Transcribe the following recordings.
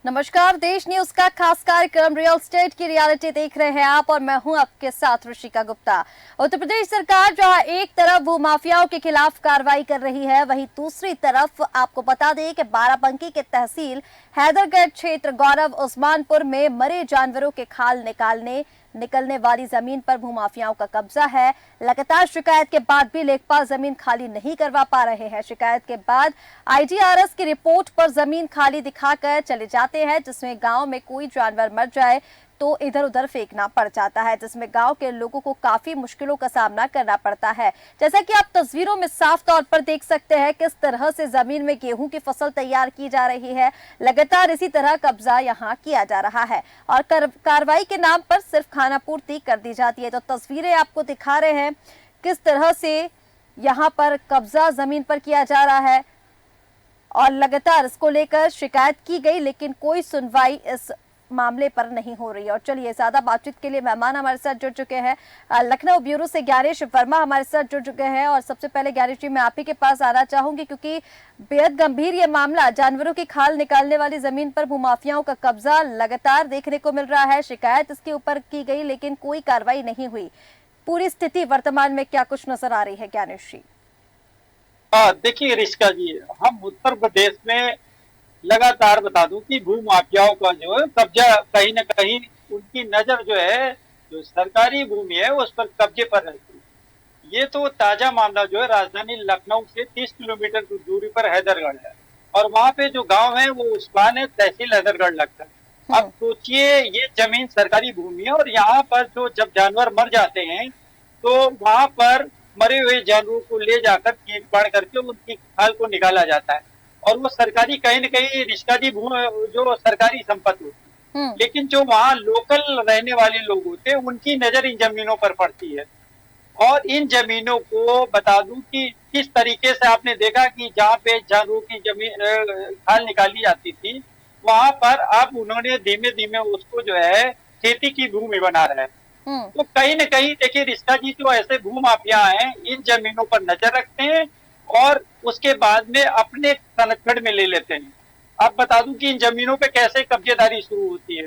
नमस्कार, देश न्यूज का खास कार्यक्रम रियल स्टेट की रियलिटी देख रहे हैं आप और मैं हूं आपके साथ ऋषिका गुप्ता। उत्तर प्रदेश सरकार जहां एक तरफ भूमाफियाओं के खिलाफ कार्रवाई कर रही है, वहीं दूसरी तरफ आपको बता दें कि बाराबंकी के तहसील हैदरगढ़ क्षेत्र गौरव उस्मानपुर में मरे जानवरों के खाल निकलने वाली जमीन पर भूमाफियाओं का कब्जा है। लगातार शिकायत के बाद भी लेखपाल जमीन खाली नहीं करवा पा रहे हैं। शिकायत के बाद आईजीआरएस की रिपोर्ट पर जमीन खाली दिखाकर चले जाते हैं, जिसमें गांव में कोई जानवर मर जाए तो इधर उधर फेंकना पड़ जाता है, जिसमें गांव के लोगों को काफी मुश्किलों का सामना करना पड़ता है। जैसा कि आप तस्वीरों में साफ तौर पर देख सकते हैं किस तरह से जमीन में गेहूं की फसल तैयार की जा रही है। लगातार इसी तरह कब्जा यहां किया जा रहा है और कार्रवाई के नाम पर सिर्फ खानापूर्ति कर दी जाती है। तो तस्वीरें आपको दिखा रहे हैं किस तरह से यहाँ पर कब्जा जमीन पर किया जा रहा है और लगातार इसको लेकर शिकायत की गई, लेकिन कोई सुनवाई इस मामले पर नहीं हो रही है। और चलिए, ज्यादा बातचीत के लिए मेहमान हमारे साथ जुड़ चुके हैं। लखनऊ ब्यूरो से ज्ञानेश वर्मा हमारे साथ जुड़ चुके हैं और सबसे पहले ज्ञानेश जी, मैं आप ही के पास आना चाहूंगी क्योंकि बेहद गंभीर ये मामला, जानवरों की खाल निकालने वाली जमीन पर भूमाफियाओं का कब्जा लगातार देखने को मिल रहा है। शिकायत इसके ऊपर की गई लेकिन कोई कार्रवाई नहीं हुई। पूरी स्थिति वर्तमान में क्या कुछ नजर आ रही है ज्ञानेश जी? देखिए रिश्का जी, हम उत्तर प्रदेश में लगातार बता दूं कि भू माफियाओं का जो है कब्जा कहीं न कहीं उनकी नजर जो है जो सरकारी भूमि है उस पर कब्जे पर रहती है। ये तो ताजा मामला जो है राजधानी लखनऊ से 30 किलोमीटर की दूरी पर हैदरगढ़ है और वहाँ पे जो गांव है वो उस्मान है, तहसील हैदरगढ़ लगता है। अब सोचिए, ये जमीन सरकारी भूमि है और यहाँ पर जो जब जानवर मर जाते हैं तो वहाँ पर मरे हुए जानवरों को ले जाकर चीर फाड़ करके उनकी खाल को निकाला जाता है और वो सरकारी कहीं न कहीं रिश्का जी जो सरकारी संपत्ति होती है। लेकिन जो वहाँ लोकल रहने वाले लोग होते हैं उनकी नजर इन जमीनों पर पड़ती है और इन जमीनों को बता दूं कि किस तरीके से आपने देखा कि जहाँ पे जानवरों की जमीन खाल निकाली जाती थी वहां पर अब उन्होंने धीमे धीमे उसको जो है खेती की भूमि बना रहे हैं। तो कहीं न कहीं देखिए रिश्का जी जो ऐसे भू माफिया हैं इन जमीनों पर नजर रखते हैं और उसके बाद में अपने संरक्षण में ले लेते हैं। अब बता दूं कि इन जमीनों पे कैसे कब्जेदारी शुरू होती है।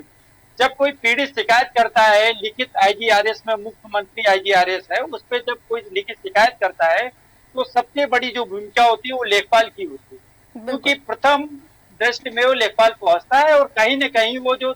जब कोई पीड़ित शिकायत करता है, लिखित आईजीआरएस में मुख्यमंत्री आईजीआरएस है, उस पे जब कोई लिखित शिकायत करता है तो सबसे बड़ी जो भूमिका होती है वो लेखपाल की होती है, क्योंकि प्रथम दृष्टि में वो लेखपाल पहुंचता है और कहीं न कहीं वो जो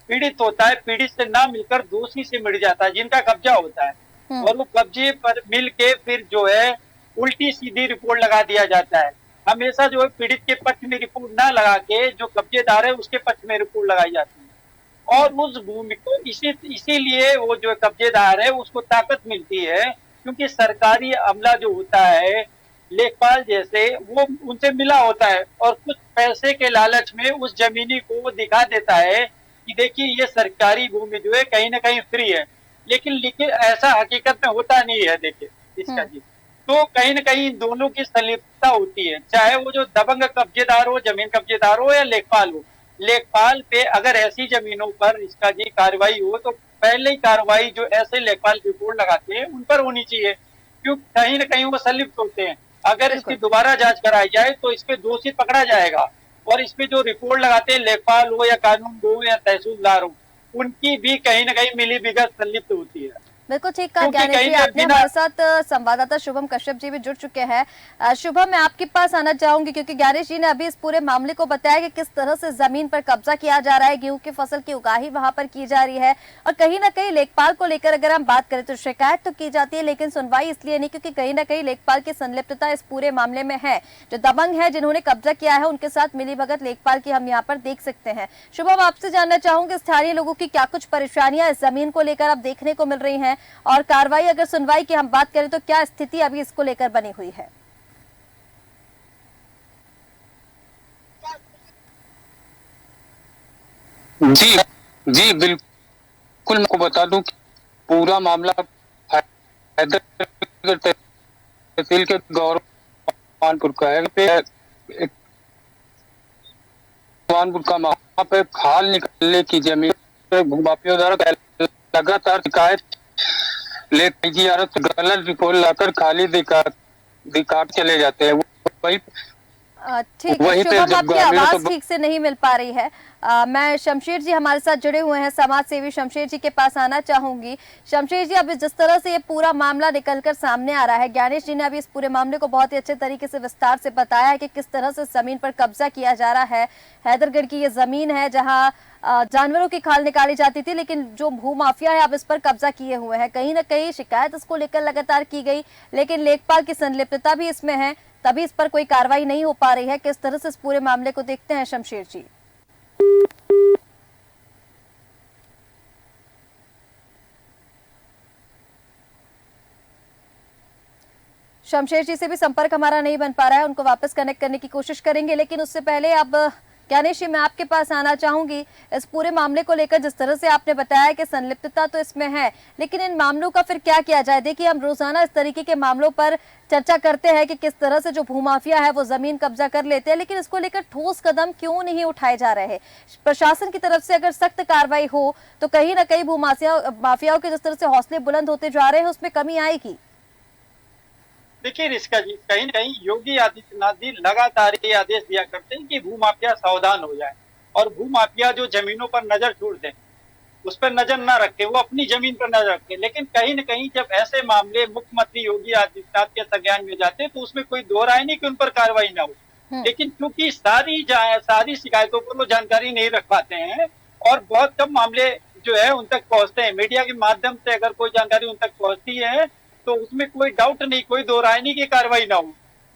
पीड़ित होता है, पीड़ित से ना मिलकर दोषी से मिल जाता है जिनका कब्जा होता है और वो कब्जे पर मिल के फिर जो है उल्टी सीधी रिपोर्ट लगा दिया जाता है। हमेशा जो है पीड़ित के पक्ष में रिपोर्ट ना लगा के जो कब्जेदार है उसके पक्ष में रिपोर्ट लगाई जाती है और उस भूमि को इसीलिए वो जो कब्जेदार है उसको ताकत मिलती है, क्योंकि सरकारी अमला जो होता है लेखपाल जैसे वो उनसे मिला होता है और कुछ पैसे के लालच में उस जमीनी को वो दिखा देता है कि देखिए ये सरकारी भूमि जो है कहीं ना कहीं फ्री है, लेकिन ऐसा हकीकत में होता नहीं है। देखिए इसका जी तो कहीं न कहीं इन दोनों की संलिप्तता होती है, चाहे वो जो दबंग कब्जेदार हो, जमीन कब्जेदार हो या लेखपाल हो। लेखपाल पे अगर ऐसी जमीनों पर इसका जी कार्रवाई हो तो पहले ही कार्रवाई जो ऐसे लेखपाल रिपोर्ट लगाते हैं उन पर होनी चाहिए, क्यों कहीं न कहीं वो संलिप्त होते हैं। अगर इसकी दोबारा जांच कराई जाए तो इस पे दोषी पकड़ा जाएगा और इस पे जो रिपोर्ट लगाते हैं लेखपाल हो या कानून हो या तहसीलदार हो, उनकी भी कहीं न कहीं मिलीभगत संलिप्त होती है। बिल्कुल ठीक कहा ज्ञानेश जी आपने। हमारे साथ संवाददाता शुभम कश्यप जी भी जुड़ चुके हैं। शुभम, मैं आपके पास आना चाहूंगी क्योंकि ज्ञानेश जी ने अभी इस पूरे मामले को बताया कि किस तरह से जमीन पर कब्जा किया जा रहा है, गेहूं की फसल की उगाही वहां पर की जा रही है और कहीं ना कहीं लेखपाल को लेकर अगर हम बात करें तो शिकायत तो की जाती है लेकिन सुनवाई इसलिए नहीं क्योंकि कहीं ना कहीं लेखपाल की संलिप्तता इस पूरे मामले में है। जो दबंग है जिन्होंने कब्जा किया है उनके साथ मिलीभगत लेखपाल की हम यहाँ पर देख सकते हैं। शुभम, आपसे जानना चाहूंगी स्थानीय लोगों की क्या कुछ परेशानियां इस जमीन को लेकर अब देखने को मिल रही है और कार्रवाई अगर सुनवाई की हम बात करें तो क्या स्थिति अभी इसको लेकर बनी हुई है? जी जी बिल्कुल, मैं आपको बता दूं कि पूरा मामला हैदरगढ़ तहसील के गौरवानपुर का है। गौरवानपुर का वहां पे खाल निकलने की जमीन भूमाफियों द्वारा लगातार शिकायत लेकर गलत रिपोर्ट लाकर खाली दिखा चले जाते हैं। वही ठीक है वहीं पे शुभम, जब आपकी ग्रामीण आवाज तो ठीक से नहीं मिल पा रही है। मैं शमशेर जी हमारे साथ जुड़े हुए हैं, समाज सेवी शमशेर जी के पास आना चाहूंगी। शमशेर जी, अब जिस तरह से ये पूरा मामला निकलकर सामने आ रहा है, ज्ञानेश जी ने अभी इस पूरे मामले को बहुत ही अच्छे तरीके से विस्तार से बताया है कि किस तरह से जमीन पर कब्जा किया जा रहा है। हैदरगढ़ की ये जमीन है जहाँ जानवरों की खाल निकाली जाती थी, लेकिन जो भूमाफिया है अब इस पर कब्जा किए हुए हैं। कहीं ना कहीं शिकायत इसको लेकर लगातार की गई, लेकिन लेखपाल की संलिप्तता भी इसमें है, तभी इस पर कोई कार्रवाई नहीं हो पा रही है। किस तरह से इस पूरे मामले को देखते हैं शमशेर जी? शमशेर जी से भी संपर्क हमारा नहीं बन पा रहा है, उनको वापस कनेक्ट करने की कोशिश करेंगे, लेकिन उससे पहले अब ज्ञानेश जी मैं आपके पास आना चाहूंगी। इस पूरे मामले को लेकर जिस तरह से आपने बताया कि संलिप्तता तो इसमें है, लेकिन इन मामलों का फिर क्या किया जाए? देखिए, हम रोजाना इस तरीके के मामलों पर चर्चा करते हैं कि किस तरह से जो भूमाफिया है वो जमीन कब्जा कर लेते हैं, लेकिन इसको लेकर ठोस कदम क्यों नहीं उठाए जा रहे? प्रशासन की तरफ से अगर सख्त कार्रवाई हो तो कहीं ना कहीं माफियाओं के जिस तरह से हौसले बुलंद होते जा रहे हैं उसमें कमी आएगी। देखिए रिश्का जी, कहीं न कहीं योगी आदित्यनाथ जी लगातार ये आदेश दिया करते हैं कि भूमाफिया सावधान हो जाए और भूमाफिया जो जमीनों पर नजर छोड़ दें, उस पर नजर न रखें, वो अपनी जमीन पर नजर रखें। लेकिन कहीं न कहीं जब ऐसे मामले मुख्यमंत्री योगी आदित्यनाथ के संज्ञान में जाते हैं तो उसमें कोई दो राय नहीं कि उन पर कार्रवाई ना हो। लेकिन क्योंकि सारी शिकायतों पर वो जानकारी नहीं रख पाते हैं और बहुत कम मामले जो है उन तक पहुंचते हैं, मीडिया के माध्यम से अगर कोई जानकारी उन तक पहुंचती है तो उसमें कोई डाउट नहीं, कोई दो राय नहीं की कार्रवाई ना हो।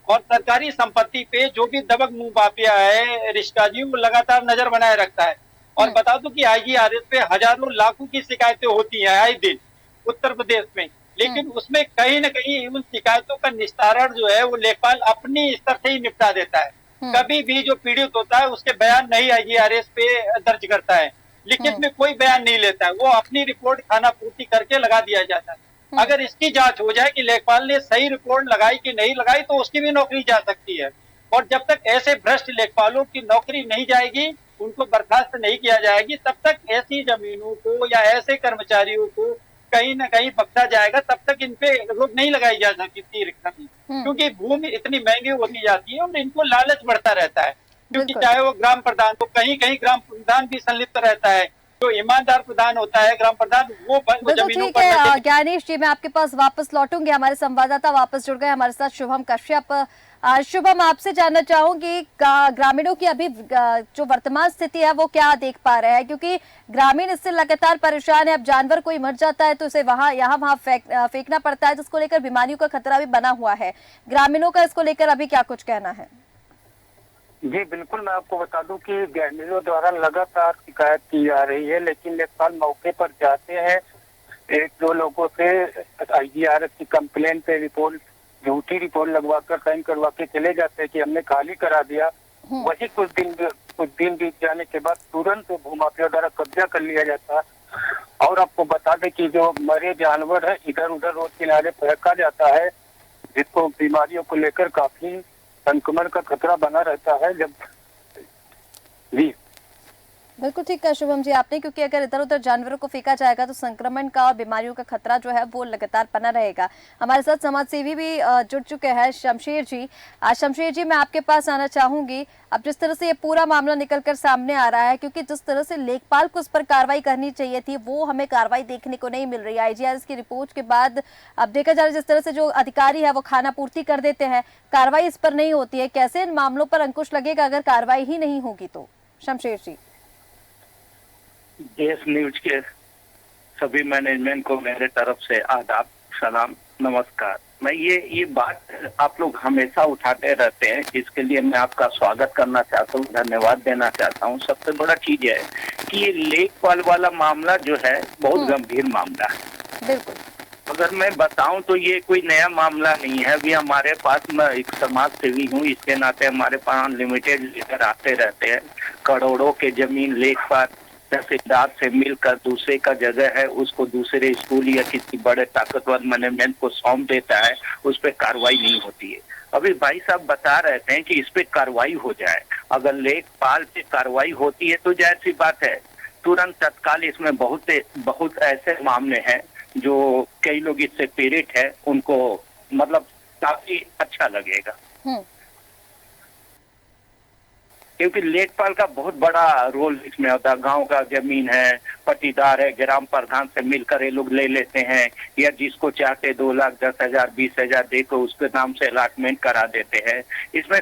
और सरकारी संपत्ति पे जो भी दबंग मुंह माफिया है रिश्का जी, वो लगातार नजर बनाए रखता है। और बता दूं कि आईजीआरएस पे हजारों लाखों की शिकायतें होती हैं आए दिन उत्तर प्रदेश में, लेकिन उसमें कहीं न कहीं उन शिकायतों का निस्तारण जो है वो लेखपाल अपनी स्तर से ही निपटा देता है। कभी भी जो पीड़ित होता है उसके बयान नहीं आईजीआरएस पे दर्ज करता है, लिखित में कोई बयान नहीं लेता है, वो अपनी रिपोर्ट खाना पूर्ति करके लगा दिया जाता है। अगर इसकी जांच हो जाए कि लेखपाल ने सही रिपोर्ट लगाई कि नहीं लगाई तो उसकी भी नौकरी जा सकती है। और जब तक ऐसे भ्रष्ट लेखपालों की नौकरी नहीं जाएगी, उनको बर्खास्त नहीं किया जाएगी, तब तक ऐसी जमीनों को या ऐसे कर्मचारियों को कहीं ना कहीं बख्शा जाएगा, तब तक इन पे रोक नहीं लगाई जा सकती रिक्शा की। क्योंकि भूमि इतनी महंगी होती जाती है और इनको लालच बढ़ता रहता है, क्योंकि चाहे वो ग्राम प्रधान, तो कहीं कहीं ग्राम प्रधान भी संलिप्त रहता है। जो ईमानदार प्रधान होता है ग्राम प्रधान, वो जमीनों ठीक है ज्ञानेश जी, मैं आपके पास वापस लौटूंगी। हमारे संवाददाता वापस जुड़ गए हमारे साथ, शुभम कश्यप। शुभम, आपसे जानना चाहूंगी ग्रामीणों की अभी जो वर्तमान स्थिति है वो क्या देख पा रहे हैं, क्योंकि ग्रामीण इससे लगातार परेशान है। अब जानवर कोई मर जाता है तो उसे वहां फेंकना पड़ता है, जिसको लेकर बीमारियों का खतरा भी बना हुआ है। ग्रामीणों का इसको लेकर अभी क्या कुछ कहना है? जी बिल्कुल, मैं आपको बता दूं कि ग्रामीणों द्वारा लगातार शिकायत की जा रही है, लेकिन लेखपाल मौके पर जाते हैं, एक दो लोगों से आईजीआरएस की कंप्लेन पे रिपोर्ट, झूठी रिपोर्ट लगवा कर साइन करवा के चले जाते हैं कि हमने खाली करा दिया। वही कुछ दिन बीत जाने के बाद तुरंत भूमाफिया द्वारा कब्जा कर लिया जाता है। और आपको बता दें कि जो मरे जानवर है इधर उधर रोड किनारे फेंका जाता है, जिसको बीमारियों को लेकर काफी संक्रमण का खतरा बना रहता है। जब जी बिल्कुल ठीक है शुभम जी आपने, क्योंकि अगर इधर उधर जानवरों को फेंका जाएगा तो संक्रमण का और बीमारियों का खतरा जो है वो लगातार बना रहेगा। हमारे साथ समाज सेवी भी जुड़ चुके हैं, शमशेर जी। शमशेर जी, मैं आपके पास आना चाहूंगी। अब जिस तरह से ये पूरा मामला निकलकर सामने आ रहा है, क्योंकि जिस तरह से लेखपाल को उस पर कार्रवाई करनी चाहिए थी वो हमें कार्रवाई देखने को नहीं मिल रही है। आईजीआरएस की रिपोर्ट के बाद अब देखा जा रहा है जिस तरह से जो अधिकारी है वो खाना पूर्ति कर देते हैं, कार्रवाई इस पर नहीं होती है। कैसे इन मामलों पर अंकुश लगेगा अगर कार्रवाई ही नहीं होगी तो? शमशेर जी। देश न्यूज के सभी मैनेजमेंट को मेरे तरफ से आदाब, सलाम, नमस्कार। मैं ये बात आप लोग हमेशा उठाते रहते हैं, इसके लिए मैं आपका स्वागत करना चाहता हूँ, धन्यवाद देना चाहता हूँ। सबसे बड़ा चीज है कि ये लेखपाल वाला मामला जो है बहुत गंभीर मामला है। बिल्कुल। अगर मैं बताऊं तो ये कोई नया मामला नहीं है। अभी हमारे पास, मैं एक समाज सेवी हूँ, इसके नाते हमारे पास अनलिमिटेड लेकर आते रहते हैं। करोड़ों के जमीन लेखपाल तहसीलदार से मिलकर दूसरे का जगह है उसको दूसरे स्कूल या किसी बड़े ताकतवर मैनेजमेंट को सौंप देता है, उस पर कार्रवाई नहीं होती है। अभी भाई साहब बता रहे थे कि इस पे कार्रवाई हो जाए। अगर लेखपाल पे कार्रवाई होती है तो जाहिर सी बात है तुरंत तत्काल इसमें बहुत ऐसे मामले हैं जो कई लोग इससे पीड़ित है, उनको मतलब काफी अच्छा लगेगा। क्योंकि लेखपाल का बहुत बड़ा रोल इसमें होता है। गांव का जमीन है, पट्टीदार है, ग्राम प्रधान से मिलकर ये लोग ले लेते हैं, या जिसको चाहते 2 लाख 10,000 20,000 देकर उसके नाम से अलॉटमेंट करा देते हैं। इसमें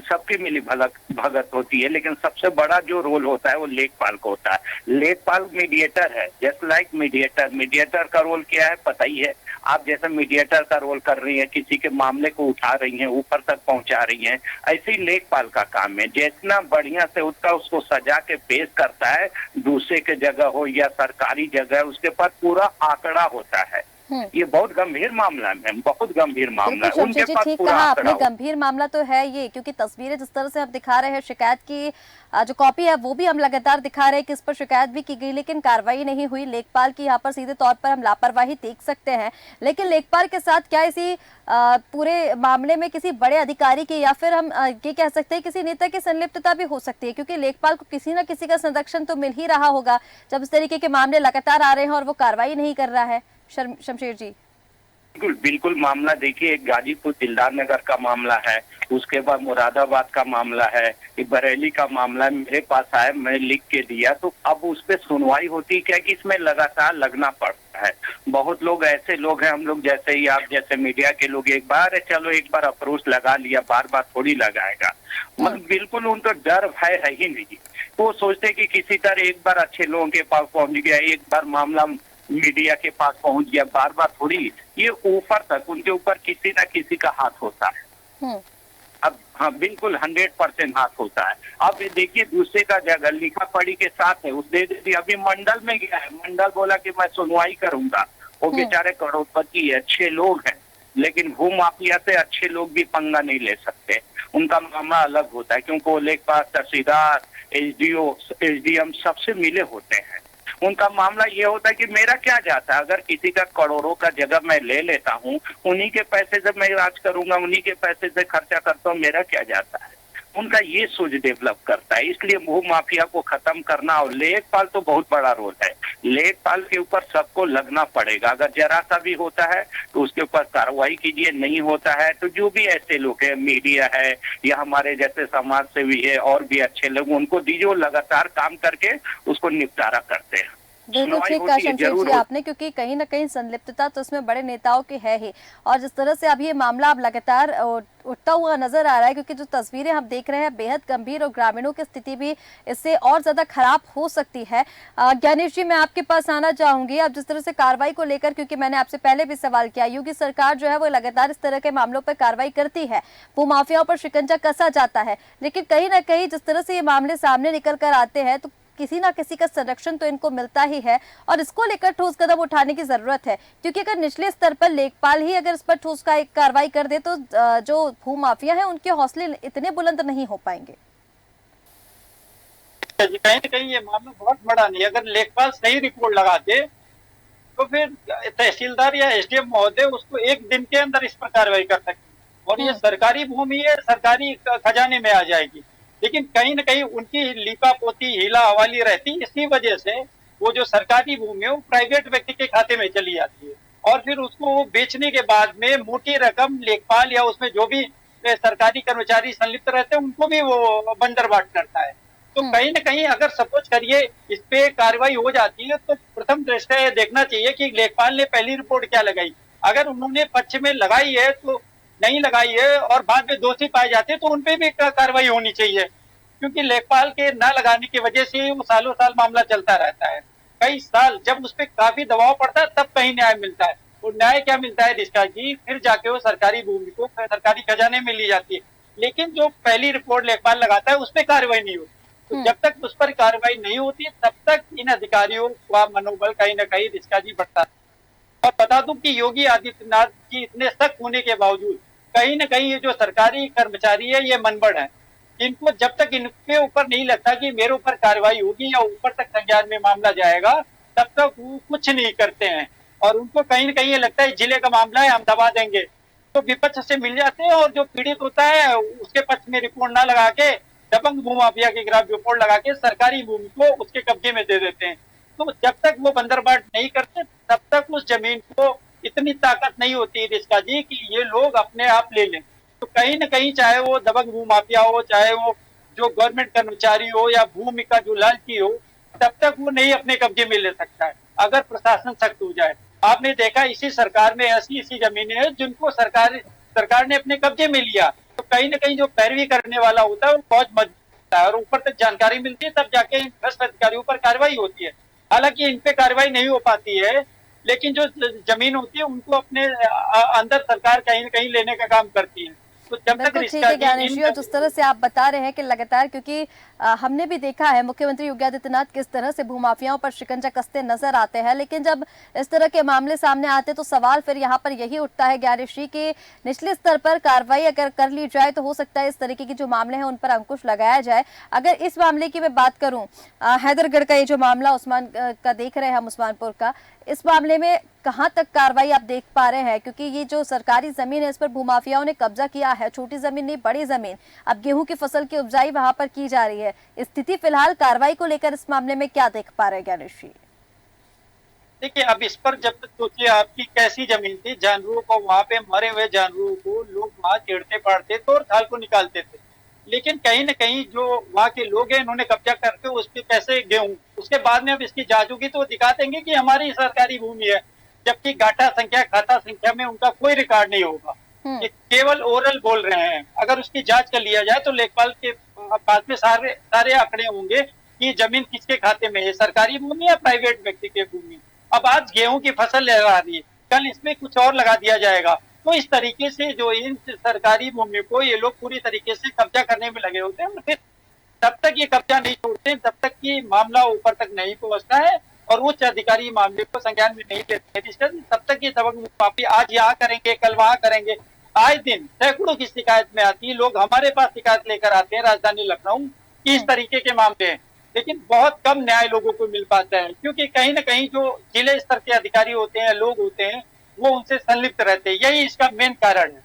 सबकी मिली भगत होती है, लेकिन सबसे बड़ा जो रोल होता है वो लेखपाल को होता है। लेखपाल मीडिएटर है, जस्ट लाइक मीडिएटर का रोल क्या है पता ही है। आप जैसे मीडिएटर का रोल कर रही हैं, किसी के मामले को उठा रही हैं, ऊपर तक पहुंचा रही हैं, ऐसे ही लेखपाल का काम है। जितना बढ़िया से उसको सजा के पेश करता है, दूसरे के जगह हो या सरकारी जगह, उसके पास पूरा आंकड़ा होता है। ये बहुत गंभीर मामला है, बहुत गंभीर मामला है। उनके पास ठीक पूरा कहा आंकड़ा आपने, गंभीर मामला तो है ये, क्योंकि तस्वीरें जिस तरह से हम दिखा रहे हैं, शिकायत की जो कॉपी है वो भी हम लगातार दिखा रहे हैं कि इस पर शिकायत भी की गई, लेकिन कार्रवाई नहीं हुई। लेखपाल की यहाँ पर सीधे तौर पर हम लापरवाही देख सकते हैं। लेकिन लेखपाल के साथ क्या इसी पूरे मामले में किसी बड़े अधिकारी की या फिर हम ये कह सकते हैं किसी नेता की संलिप्तता भी हो सकती है, क्योंकि लेखपाल को किसी न किसी का संरक्षण तो मिल ही रहा होगा जब इस तरीके के मामले लगातार आ रहे हैं और वो कार्रवाई नहीं कर रहा है। शमशेर जी। बिल्कुल मामला देखिए, एक गाजीपुर दिलदार नगर का मामला है, उसके बाद मुरादाबाद का मामला है, एक बरेली का मामला मेरे पास आया, मैं लिख के दिया, तो अब उस पर सुनवाई होती क्या कि इसमें लगातार लगना पड़ता है। बहुत लोग ऐसे लोग हैं, हम लोग जैसे ही, आप जैसे मीडिया के लोग, एक बार चलो एक बार अप्रोच लगा लिया, बार बार थोड़ी लगाएगा। मतलब बिल्कुल उनको डर भय है ही नहीं। वो सोचते कि किसी तरह एक बार अच्छे लोगों के पास पहुंच गया, एक बार मामला मीडिया के पास पहुंच गया, बार बार थोड़ी, ये ऊपर तक उनके ऊपर किसी ना किसी का हाथ होता है। अब हाँ, बिल्कुल 100% हाथ होता है। अब ये देखिए, दूसरे का जगह लिखा पढ़ी के साथ है, उस दे दी। अभी मंडल में गया है, मंडल बोला कि मैं सुनवाई करूंगा। वो बेचारे करोड़पति है, अच्छे लोग हैं, लेकिन भू माफिया से अच्छे लोग भी पंगा नहीं ले सकते। उनका मामला अलग होता है, क्योंकि वो लेखपाल, तहसीलदार, एसडीओ, एसडीएम सबसे मिले होते हैं। उनका मामला ये होता है कि मेरा क्या जाता है, अगर किसी का करोड़ों का जगह मैं ले लेता हूँ, उन्हीं के पैसे से मैं इलाज करूंगा, उन्हीं के पैसे से खर्चा करता हूँ, मेरा क्या जाता है। उनका ये सोच डेवलप करता है। इसलिए भू माफिया को खत्म करना, और लेखपाल तो बहुत बड़ा रोल है। लेखपाल के ऊपर सबको लगना पड़ेगा। अगर जरा सा भी होता है तो उसके ऊपर कार्रवाई कीजिए, नहीं होता है तो जो भी ऐसे लोग हैं, मीडिया है या हमारे जैसे समाज सेवी है और भी अच्छे लोग, उनको दीजिए, लगातार काम करके उसको निपटारा करते हैं। बिल्कुल ठीक कहा शमशेर जी आपने, क्योंकि कहीं ना कहीं संलिप्तता तो इसमें बड़े नेताओं की है ही। और जिस तरह से अब ये मामला अब लगातार उठता हुआ नजर आ रहा है, क्योंकि जो तस्वीरें हम देख रहे हैं बेहद गंभीर, और ग्रामीणों की स्थिति भी इससे और ज्यादा खराब हो सकती है। ज्ञानेश जी, मैं आपके पास आना चाहूंगी। अब जिस तरह से कार्रवाई को लेकर, क्योंकि मैंने आपसे पहले भी सवाल किया, योगी सरकार जो है वो लगातार इस तरह के मामलों पर कार्रवाई करती है, भूमाफियाओं पर शिकंजा कसा जाता है, लेकिन कहीं ना कहीं जिस तरह से ये मामले सामने निकल कर आते हैं तो किसी ना किसी का संरक्षण तो इनको मिलता ही है, और इसको लेकर ठोस कदम उठाने की जरूरत है। क्योंकि अगर निचले स्तर पर लेखपाल ही अगर इस पर ठोस कार्रवाई कर दे तो जो भू माफिया है उनके हौसले इतने बुलंद नहीं हो पाएंगे। कहीं ना कहीं ये मामला बहुत बड़ा नहीं। अगर लेखपाल सही रिपोर्ट लगाते तो फिर तहसीलदार या एसडीएम महोदय उसको एक दिन के अंदर इस पर कार्रवाई कर सकते, और ये सरकारी भूमि है, सरकारी खजाने में आ जाएगी। लेकिन कहीं ना कहीं उनकी लीपा पोती, हीला हवाली रहती, इसी वजह से वो जो सरकारी भूमि है वो प्राइवेट व्यक्ति के खाते में चली जाती है, और फिर उसको वो बेचने के बाद में मोटी रकम लेखपाल या उसमें जो भी सरकारी कर्मचारी संलिप्त रहते हैं उनको भी वो बंदरबाट करता है। तो कहीं ना कहीं अगर सपोज करिए इस पे कार्रवाई हो जाती है तो प्रथम दृष्टया ये देखना चाहिए कि लेखपाल ने पहली रिपोर्ट क्या लगाई। अगर उन्होंने पक्ष में लगाई है तो नहीं लगाई है और बाद में दोषी पाए जाते हैं तो उनपे भी कार्रवाई होनी चाहिए, क्योंकि लेखपाल के न लगाने की वजह से वो सालों साल मामला चलता रहता है। कई साल जब उस पर काफी दबाव पड़ता है तब कहीं न्याय मिलता है, और न्याय क्या मिलता है रिश्ता जी, फिर जाके वो सरकारी भूमि को सरकारी खजाने में ली जाती है। लेकिन जो पहली रिपोर्ट लेखपाल लगाता है उस पर कार्रवाई नहीं होती। तो जब तक उस पर कार्रवाई नहीं होती तब तक इन अधिकारियों का मनोबल कहीं ना कहीं रिश्ता जी बढ़ता है। और बता दूं कि योगी आदित्यनाथ जी इतने सख्त होने के बावजूद कहीं ना कहीं ये जो सरकारी कर्मचारी है ये मनबड़ है। इनको जब तक इनके ऊपर नहीं लगता कि मेरे ऊपर कार्रवाई होगी या ऊपर तक संज्ञान में मामला जाएगा, तब तक वो कुछ नहीं करते हैं। और उनको कहीं ना कहीं ये लगता है जिले का मामला है हम दबा देंगे, तो विपक्ष से मिल जाते हैं और जो पीड़ित होता है उसके पक्ष में रिपोर्ट ना लगा के दबंग भूमाफिया के खिलाफ रिपोर्ट लगा के सरकारी भूमि को उसके कब्जे में दे देते हैं। तो जब तक वो बंदरबाट नहीं करते तब तक उस जमीन को इतनी ताकत नहीं होती रिश्ता जी कि ये लोग अपने आप ले लें। तो कहीं ना कहीं चाहे वो दबंग भूमाफिया हो, चाहे वो जो गवर्नमेंट कर्मचारी हो या भूमि का जो लालची हो, तब तक वो नहीं अपने कब्जे में ले सकता है अगर प्रशासन सख्त हो जाए। आपने देखा इसी सरकार में ऐसी ऐसी जमीनें हैं जिनको सरकार ने अपने कब्जे में लिया, तो कहीं ना कहीं जो पैरवी करने वाला होता है वो बहुत मजबूत है और ऊपर तक जानकारी मिलती है, तब जाके इन भ्रष्ट अधिकारियों पर कार्रवाई होती है। हालांकि इन पे कार्रवाई नहीं हो पाती है, लेकिन जो जमीन होती है उनको अपने अंदर सरकार कहीं न कहीं लेने का काम करती है। तो जब तक बिल्कुल ठीक रिश्ता है ज्ञानेश जी, और जिस तरह से आप बता रहे हैं कि लगातार, क्योंकि हमने भी देखा है मुख्यमंत्री योगी आदित्यनाथ किस तरह से भूमाफियाओं पर शिकंजा कसते नजर आते हैं, लेकिन जब इस तरह के मामले सामने आते तो सवाल फिर यहाँ पर यही उठता है ज्ञानेश जी कि निचले स्तर पर कार्रवाई अगर कर ली जाए तो हो सकता है इस तरीके की जो मामले हैं उन पर अंकुश लगाया जाए। अगर इस मामले की मैं बात करूं, हैदरगढ़ का ये जो मामला उस्मान का देख रहे हैं हम, उस्मानपुर का, इस मामले में कहां तक कार्रवाई आप देख पा रहे हैं? क्योंकि ये जो सरकारी जमीन है इस पर भूमाफियाओं ने कब्जा किया है, छोटी जमीन नहीं बड़ी जमीन, अब गेहूं की फसल की उपजाई वहां पर की जा रही है। स्थिति फिलहाल कार्रवाई को लेकर इस मामले में क्या देख पा रहे हैं ज्ञानेश जी? देखिए, अब इस पर जब तक सोचिए आपकी कैसी जमीन थी, जानवरों को वहां पे मरे हुए जानवरों को लोग वहां चेड़ते पाड़ते थे और खाल को निकालते थे, लेकिन कहीं न कहीं जो वहाँ के लोग हैं इन्होंने कब्जा करके उस पे कैसे गेहूं, उसके बाद में अब इसकी जांच होगी तो वो दिखा देंगे कि हमारी सरकारी भूमि है, जबकि गाटा संख्या खाता संख्या में उनका कोई रिकॉर्ड नहीं होगा। ये केवल ओरल बोल रहे हैं। अगर उसकी जांच कर लिया जाए तो लेखपाल के पास में सारे आंकड़े होंगे कि जमीन किसके खाते में है, सरकारी भूमि या प्राइवेट व्यक्ति की भूमि। अब आज गेहूं की फसल लगा दी, कल इसमें कुछ और लगा दिया जाएगा, तो इस तरीके से जो इन सरकारी भूमि को ये लोग पूरी तरीके से कब्जा करने में लगे होते हैं। फिर तब तक ये कब्जा नहीं छोड़ते, तब तक ये मामला ऊपर तक नहीं पहुंचता है और उच्च अधिकारी मामले को संज्ञान में नहीं लेते, तब तक ये दबंग माफी आज यहाँ करेंगे कल वहां करेंगे। आए दिन सैकड़ों की शिकायत में आती है, लोग हमारे पास शिकायत लेकर आते हैं राजधानी लखनऊ की इस तरीके के मामले हैं, लेकिन बहुत कम न्याय लोगों को मिल पाता है, क्योंकि कहीं ना कहीं जो जिले स्तर के अधिकारी होते हैं, लोग होते हैं, वो उनसे संलिप्त रहते हैं। यही इसका मेन कारण है।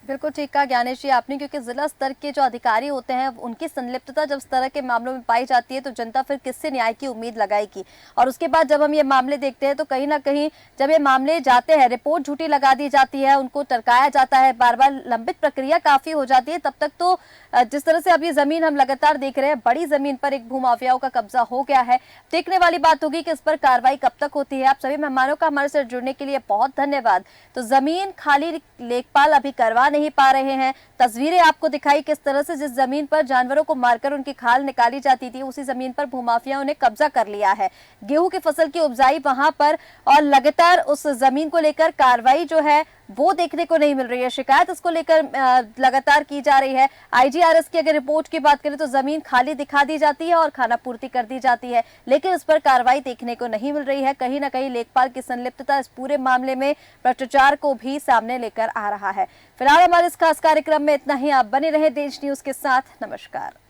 बिल्कुल ठीक कहा ज्ञानेश जी आपने, क्योंकि जिला स्तर के जो अधिकारी होते हैं उनकी संलिप्तता जब इस तरह के मामलों में पाई जाती है तो जनता फिर किससे न्याय की उम्मीद लगाएगी। और उसके बाद जब हम ये मामले देखते हैं तो कहीं ना कहीं जब ये मामले जाते हैं, रिपोर्ट झूठी लगा दी जाती है, उनको टरकाया जाता है, बार बार लंबित प्रक्रिया काफी हो जाती है, तब तक तो जिस तरह से अब ये जमीन हम लगातार देख रहे हैं, बड़ी जमीन पर एक भूमाफियाओं का कब्जा हो गया है। देखने वाली बात होगी कि इस पर कार्रवाई कब तक होती है। आप सभी मेहमानों का हमारे साथ जुड़ने के लिए बहुत धन्यवाद। तो जमीन खाली लेखपाल अभी करवा नहीं पा रहे हैं, तस्वीरें आपको दिखाई किस तरह से जिस जमीन पर जानवरों को मारकर उनकी खाल निकाली जाती थी उसी जमीन पर भूमाफियाओं ने कब्जा कर लिया है। गेहूं की फसल की उपजाई वहां पर, और लगातार उस जमीन को लेकर कार्रवाई जो है वो देखने को नहीं मिल रही है। शिकायत इसको लेकर लगातार की जा रही है। आईजीआरएस की अगर रिपोर्ट की बात करें तो जमीन खाली दिखा दी जाती है और खाना पूर्ति कर दी जाती है, लेकिन इस पर कार्रवाई देखने को नहीं मिल रही है। कहीं ना कहीं लेखपाल की संलिप्तता इस पूरे मामले में भ्रष्टाचार को भी सामने लेकर आ रहा है। फिलहाल हमारे इस खास कार्यक्रम में इतना ही। आप बने रहे देश न्यूज के साथ। नमस्कार।